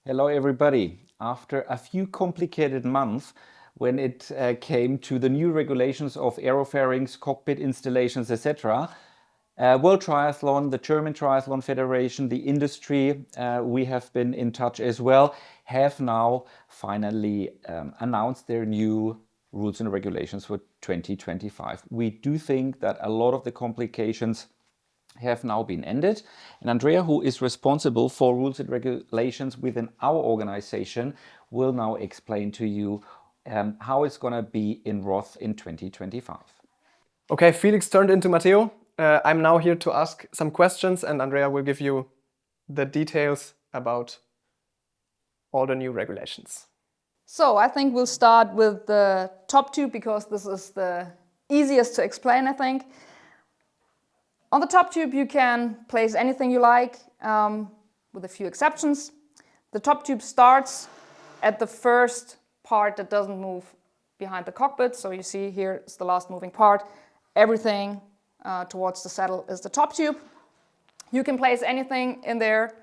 Hello everybody. After a few complicated months when it came to the new regulations of aerofairings, cockpit installations, etc., World Triathlon, the German Triathlon Federation, the industry, we have been in touch as well, have now finally announced their new rules and regulations for 2025. We do think that a lot of the complications have now been ended. And Andrea, who is responsible for rules and regulations within our organization, will now explain to you how it's going to be in Roth in 2025. Okay, Felix turned into Matteo. I'm now here to ask some questions, and Andrea will give you the details about all the new regulations. So I think we'll start with the top tube because this is the easiest to explain, I think. On the top tube you can place anything you like, with a few exceptions. The top tube starts at the first part that doesn't move behind the cockpit. So you see here is the last moving part. Everything towards the saddle is the top tube. You can place anything in there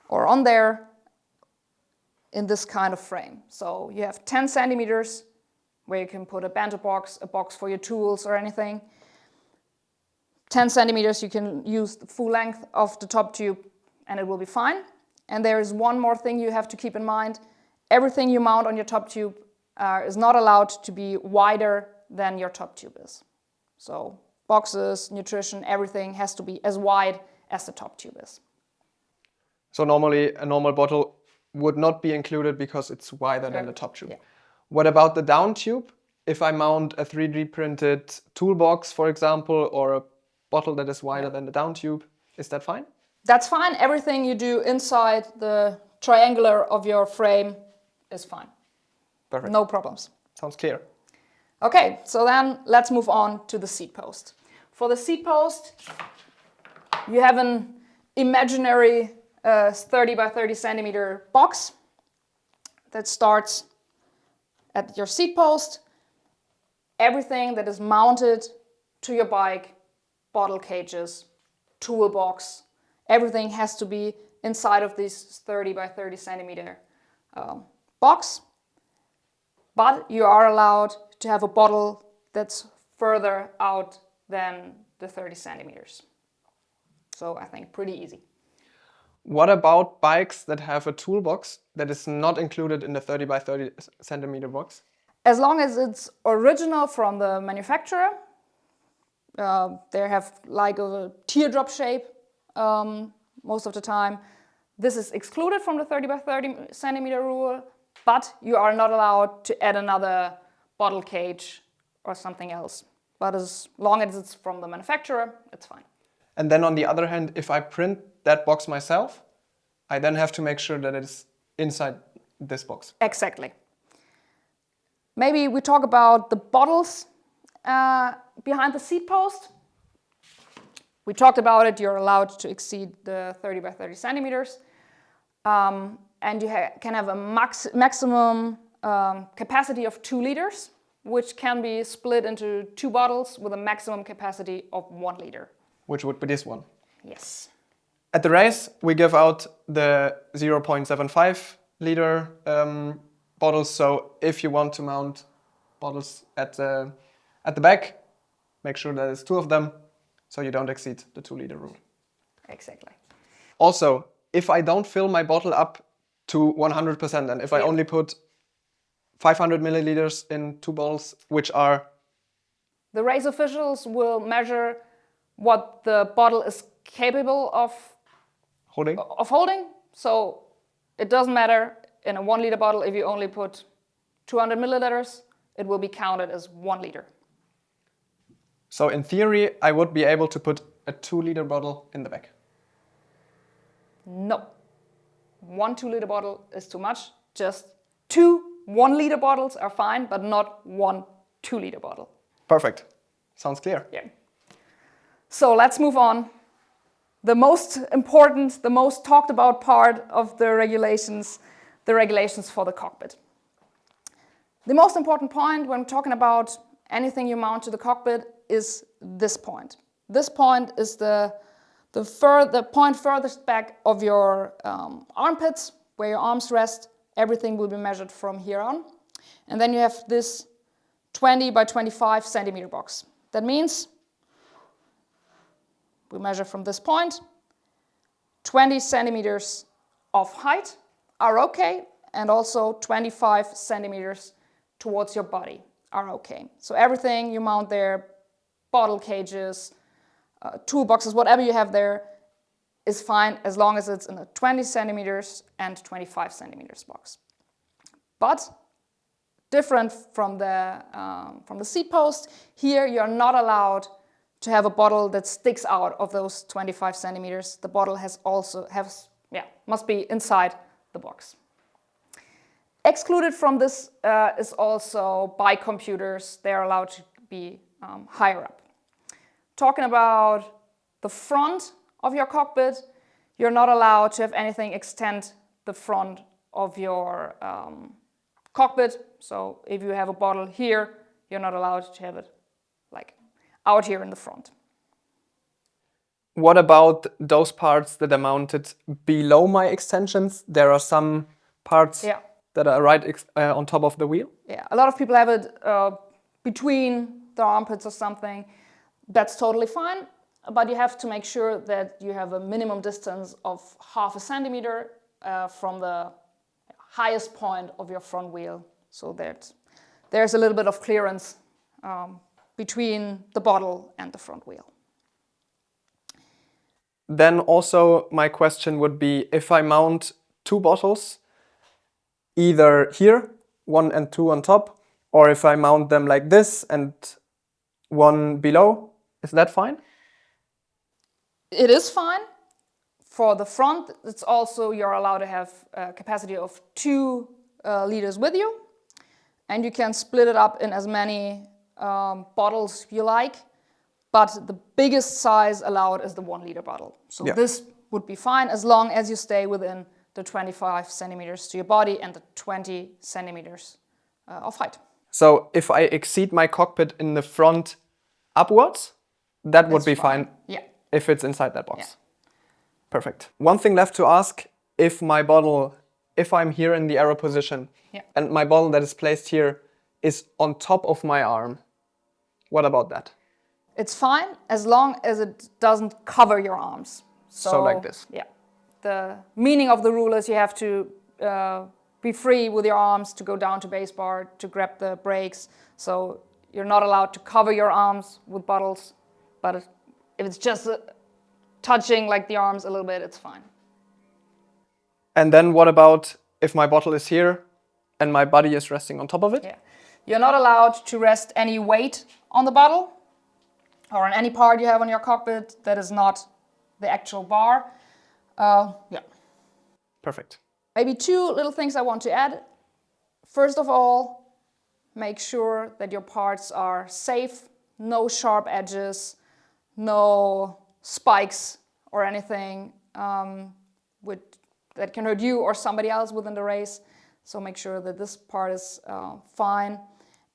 or on there in this kind of frame. So you have 10 centimeters where you can put a bento box, a box for your tools or anything. 10 centimeters, you can use the full length of the top tube and it will be fine. And there is one more thing you have to keep in mind. Everything you mount on your top tube is not allowed to be wider than your top tube is. So boxes, nutrition, everything has to be as wide as the top tube is. So normally a normal bottle would not be included because it's wider than the top tube. Yeah. What about the down tube? If I mount a 3D printed toolbox, for example, or a bottle that is wider than the down tube, is that fine? That's fine. Everything you do inside the triangular of your frame is fine. Perfect. No problems. Sounds clear. Okay, so then let's move on to the seat post. For the seat post, you have an imaginary 30 by 30 centimeter box that starts at your seat post. Everything that is mounted to your bike, bottle cages, toolbox, everything has to be inside of this 30 by 30 centimeter box. But you are allowed to have a bottle that's further out than the 30 centimeters. So I think pretty easy. What about bikes that have a toolbox that is not included in the 30 by 30 centimeter box? As long as it's original from the manufacturer, they have like a teardrop shape most of the time. This is excluded from the 30 by 30 centimeter rule, but you are not allowed to add another bottle cage or something else. But as long as it's from the manufacturer, it's fine. And then on the other hand, if I print that box myself, I then have to make sure that it is inside this box. Exactly. Maybe we talk about the bottles behind the seat post. We talked about it, you're allowed to exceed the 30 by 30 centimeters. And you can have a maximum capacity of 2 liters, which can be split into 2 bottles with a maximum capacity of 1 liter. Which would be this one. Yes. At the race, we give out the 0.75 liter bottles. So if you want to mount bottles at the back, make sure that there's 2 of them so you don't exceed the 2 liter rule. Exactly. Also, if I don't fill my bottle up to 100% and if I only put 500 milliliters in 2 bottles, which are... The race officials will measure what the bottle is capable of holding. So it doesn't matter in a 1 liter bottle if you only put 200 milliliters, it will be counted as 1 liter. So in theory, I would be able to put a 2 liter bottle in the back. No. 1 2 liter bottle is too much. Just 2 1 liter bottles are fine, but not 1 2 liter bottle. Perfect. Sounds clear. Yeah. So let's move on. The most important, the most talked about part of the regulations for the cockpit. The most important point when talking about anything you mount to the cockpit is this point. This point is the point furthest back of your armpits where your arms rest, everything will be measured from here on. And then you have this 20 by 25 centimeter box. That means we measure from this point, 20 centimeters of height are okay, and also 25 centimeters towards your body are okay. So everything you mount there, bottle cages, toolboxes, whatever you have there, is fine as long as it's in a 20 centimeters and 25 centimeters box. But different from the seat post, here you're not allowed to have a bottle that sticks out of those 25 centimeters. The bottle must be inside the box. Excluded from this is also bike computers. They're allowed to be higher up. Talking about the front of your cockpit, you're not allowed to have anything extend the front of your cockpit. So if you have a bottle here, you're not allowed to have it like out here in the front. What about those parts that are mounted below my extensions? There are some parts that are right on top of the wheel. Yeah, a lot of people have it between the armpits or something. That's totally fine, but you have to make sure that you have a minimum distance of half a centimeter from the highest point of your front wheel, so that there's a little bit of clearance between the bottle and the front wheel. Then also my question would be, if I mount two bottles, either here, 1 and 2 on top, or if I mount them like this and one below, is that fine? It is fine. For the front, it's also, you're allowed to have a capacity of 2 liters with you, and you can split it up in as many bottles you like, but the biggest size allowed is the 1 liter bottle. So this would be fine as long as you stay within the 25 centimeters to your body and the 20 centimeters of height. So if I exceed my cockpit in the front upwards, that would be fine if it's inside that box. Yeah. Perfect. One thing left to ask, if I'm here in the arrow position and my bottle that is placed here is on top of my arm, what about that? It's fine as long as it doesn't cover your arms. So like this? Yeah. The meaning of the rule is you have to be free with your arms to go down to base bar, to grab the brakes. So you're not allowed to cover your arms with bottles, but if it's just touching like the arms a little bit, it's fine. And then what about if my bottle is here and my body is resting on top of it? Yeah. You're not allowed to rest any weight on the bottle or on any part you have on your cockpit that is not the actual bar. Perfect. Maybe 2 little things I want to add. First of all, make sure that your parts are safe, no sharp edges, no spikes or anything that can hurt you or somebody else within the race. So make sure that this part is fine.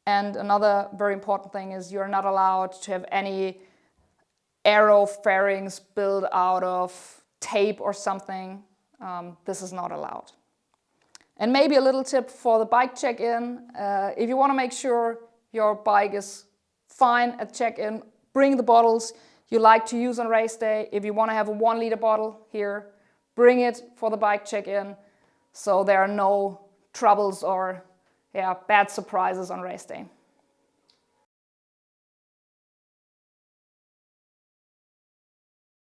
And another very important thing is you're not allowed to have any arrow fairings built out of tape or something. This is not allowed. And maybe a little tip for the bike check-in. If you want to make sure your bike is fine at check-in, bring the bottles you like to use on race day. If you want to have a 1 liter bottle here, bring it for the bike check-in so there are no troubles or bad surprises on race day.